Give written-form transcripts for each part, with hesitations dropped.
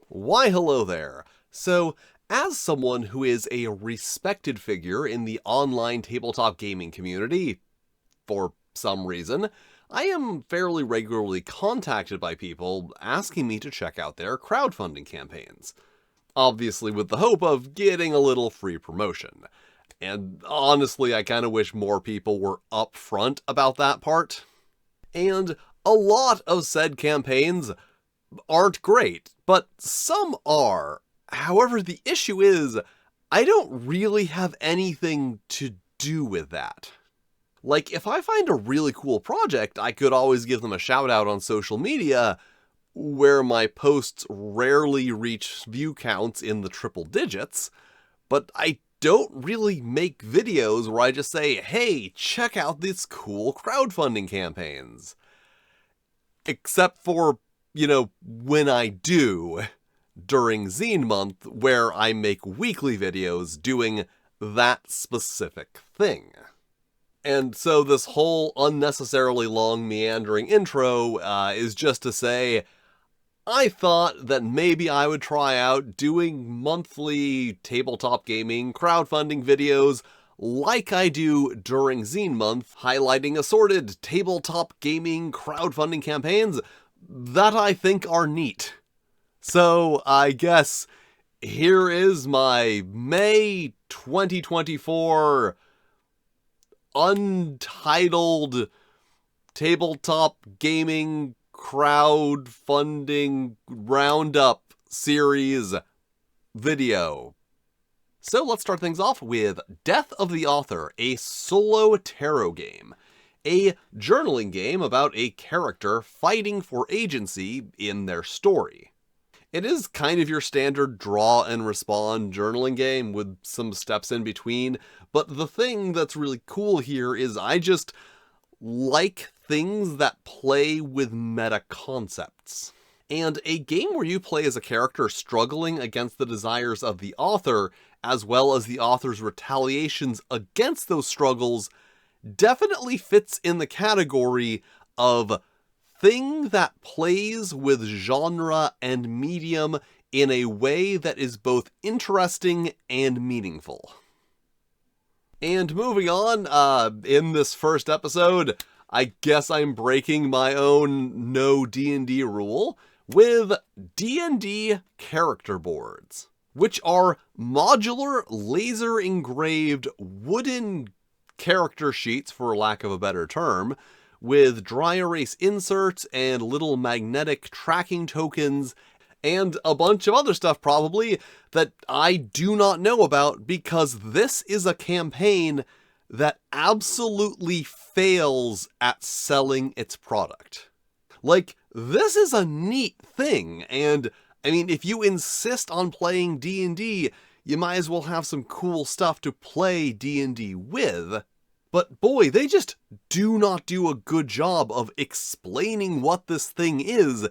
Why hello there. So, as someone who is a respected figure in the online tabletop gaming community, for some reason, I am fairly regularly contacted by people asking me to check out their crowdfunding campaigns. Obviously with the hope of getting a little free promotion. And honestly, I kind of wish more people were upfront about that part. And a lot of said campaigns aren't great, but some are. However, the issue is, I don't really have anything to do with that. Like, if I find a really cool project, I could always give them a shout out on social media, where my posts rarely reach view counts in the triple digits, but I don't really make videos where I just say, hey, check out these cool crowdfunding campaigns. Except for, when I do, during Zine Month, where I make weekly videos doing that specific thing. And so this whole unnecessarily long meandering intro is just to say, I thought that maybe I would try out doing monthly tabletop gaming crowdfunding videos like I do during Zine Month, highlighting assorted tabletop gaming crowdfunding campaigns that I think are neat. So I guess here is my May 2024 untitled tabletop gaming crowdfunding roundup series video. So let's start things off with Death of the Author, a solo tarot game. A journaling game about a character fighting for agency in their story. It is kind of your standard draw and respond journaling game with some steps in between, but the thing that's really cool here is I just like things that play with meta concepts. And a game where you play as a character struggling against the desires of the author, as well as the author's retaliations against those struggles, definitely fits in the category of thing that plays with genre and medium in a way that is both interesting and meaningful. And moving on, in this first episode, I guess I'm breaking my own no D&D rule with D&D Character Boards, which are modular, laser-engraved wooden character sheets, for lack of a better term, with dry erase inserts and little magnetic tracking tokens and a bunch of other stuff probably that I do not know about, because this is a campaign that absolutely fails at selling its product. Like, this is a neat thing, and I mean, if you insist on playing D&D, you might as well have some cool stuff to play D&D with. But boy, they just do not do a good job of explaining what this thing is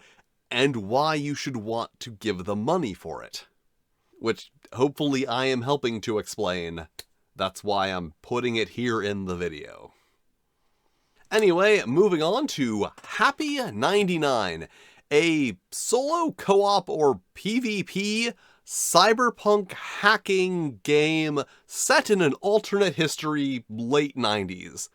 and why you should want to give them money for it. Which, hopefully I am helping to explain. That's why I'm putting it here in the video. Anyway, moving on to Happy 99, a solo co-op or PvP cyberpunk hacking game set in an alternate history late 90s,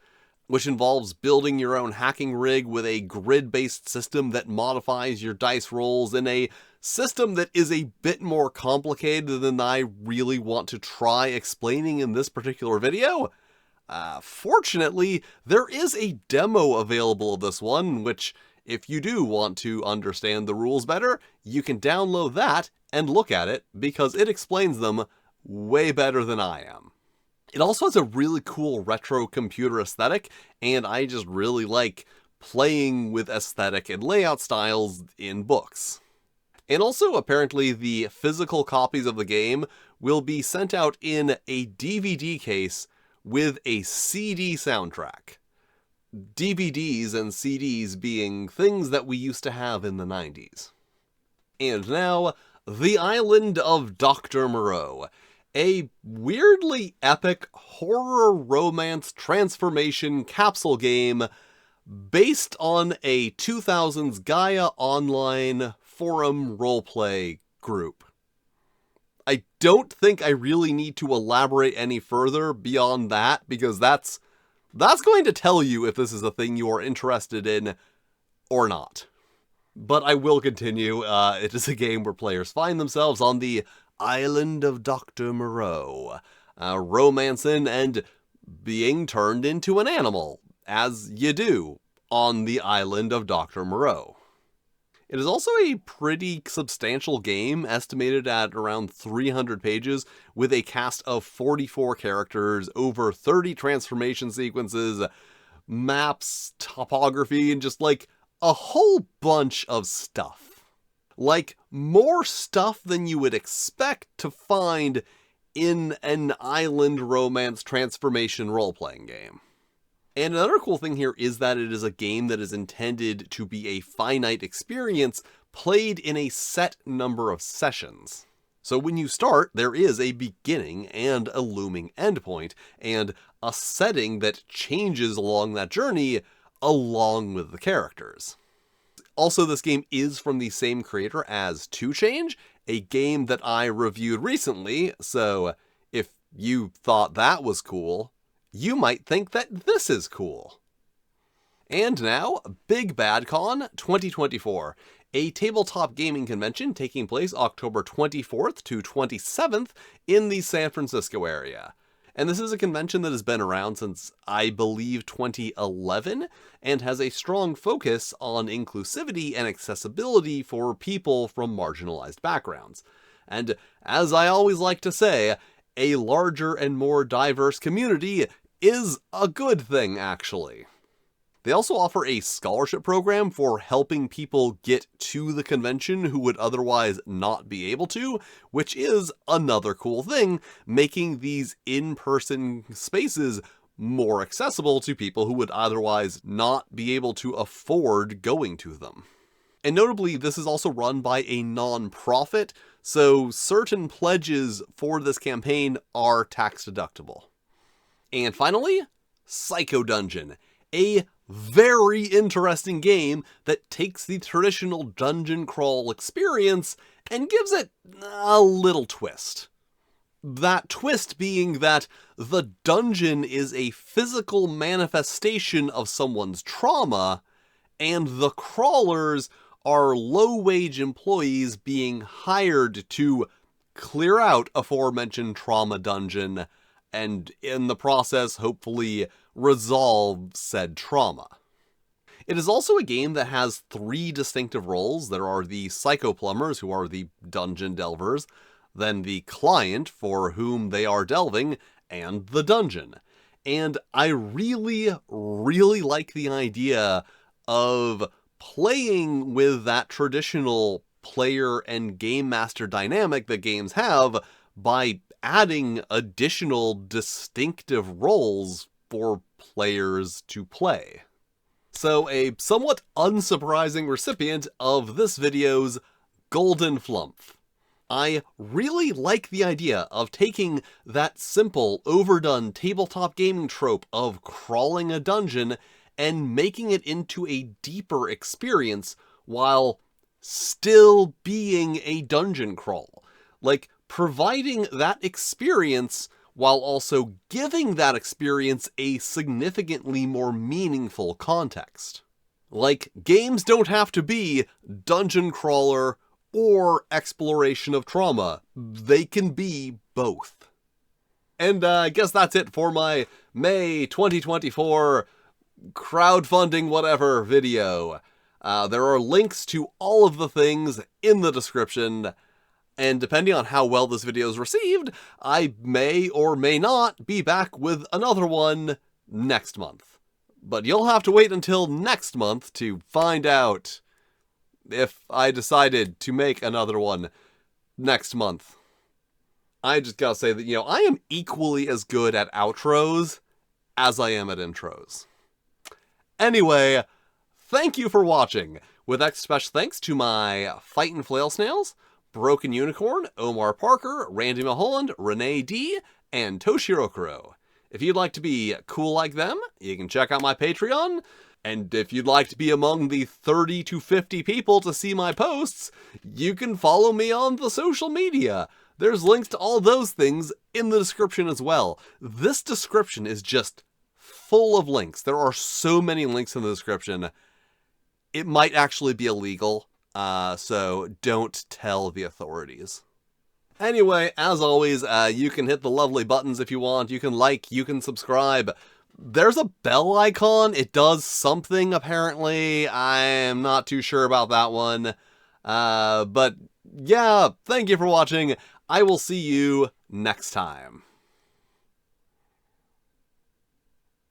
which involves building your own hacking rig with a grid-based system that modifies your dice rolls in a system that is a bit more complicated than I really want to try explaining in this particular video. Fortunately, there is a demo available of this one, which, if you do want to understand the rules better, you can download that and look at it, because it explains them way better than I am. It also has a really cool retro computer aesthetic, and I just really like playing with aesthetic and layout styles in books. And also, apparently, the physical copies of the game will be sent out in a DVD case with a CD soundtrack. DVDs and CDs being things that we used to have in the 90s. And now, The Island of Dr. Moreau, a weirdly epic horror romance transformation capsule game based on a 2000s Gaia Online forum roleplay group. I don't think I really need to elaborate any further beyond that, because that's going to tell you if this is a thing you are interested in or not. But I will continue. It is a game where players find themselves on the island of Dr. Moreau, romancing and being turned into an animal, as you do on the island of Dr. Moreau. It is also a pretty substantial game, estimated at around 300 pages, with a cast of 44 characters, over 30 transformation sequences, maps, topography, and just like a whole bunch of stuff. Like, more stuff than you would expect to find in an island romance transformation role-playing game. And another cool thing here is that it is a game that is intended to be a finite experience played in a set number of sessions. So when you start, there is a beginning and a looming endpoint, and a setting that changes along that journey along with the characters. Also, this game is from the same creator as 2 Change, a game that I reviewed recently, so if you thought that was cool, you might think that this is cool. And now, Big Bad Con 2024, a tabletop gaming convention taking place October 24th to 27th in the San Francisco area. And this is a convention that has been around since, I believe, 2011, and has a strong focus on inclusivity and accessibility for people from marginalized backgrounds. And as I always like to say, a larger and more diverse community is a good thing, actually. They also offer a scholarship program for helping people get to the convention who would otherwise not be able to, which is another cool thing, making these in-person spaces more accessible to people who would otherwise not be able to afford going to them. And notably, this is also run by a non-profit, so certain pledges for this campaign are tax deductible. And finally, PSYCHODUNGEON, a very interesting game that takes the traditional dungeon crawl experience and gives it a little twist. That twist being that the dungeon is a physical manifestation of someone's trauma, and the crawlers are low-wage employees being hired to clear out aforementioned trauma dungeon, and in the process, hopefully, resolve said trauma. It is also a game that has 3 distinctive roles. There are the psychoplumbers, who are the dungeon delvers, then the client, for whom they are delving, and the dungeon. And I really, really like the idea of playing with that traditional player and game master dynamic that games have by adding additional distinctive roles for players to play. So a somewhat unsurprising recipient of this video's Golden Flumph. I really like the idea of taking that simple, overdone tabletop gaming trope of crawling a dungeon and making it into a deeper experience while still being a dungeon crawl. Like, providing that experience while also giving that experience a significantly more meaningful context. Like, games don't have to be dungeon crawler or exploration of trauma. They can be both. And I guess that's it for my May 2024 crowdfunding whatever video. There are links to all of the things in the description, and depending on how well this video is received, I may or may not be back with another one next month. But you'll have to wait until next month to find out if I decided to make another one next month. I just gotta say that, I am equally as good at outros as I am at intros. Anyway, thank you for watching, with extra special thanks to my Fightin' Flail Snails, Broken Unicorn, Omar Parker, Randy Mulholland, Renee D, and Toshiro Kuro. If you'd like to be cool like them, you can check out my Patreon. And if you'd like to be among the 30 to 50 people to see my posts, you can follow me on the social media. There's links to all those things in the description as well. This description is just full of links. There are so many links in the description. It might actually be illegal, so don't tell the authorities. Anyway, as always, you can hit the lovely buttons if you want. You can like, you can subscribe. There's a bell icon. It does something, apparently. I'm not too sure about that one. But yeah, thank you for watching. I will see you next time.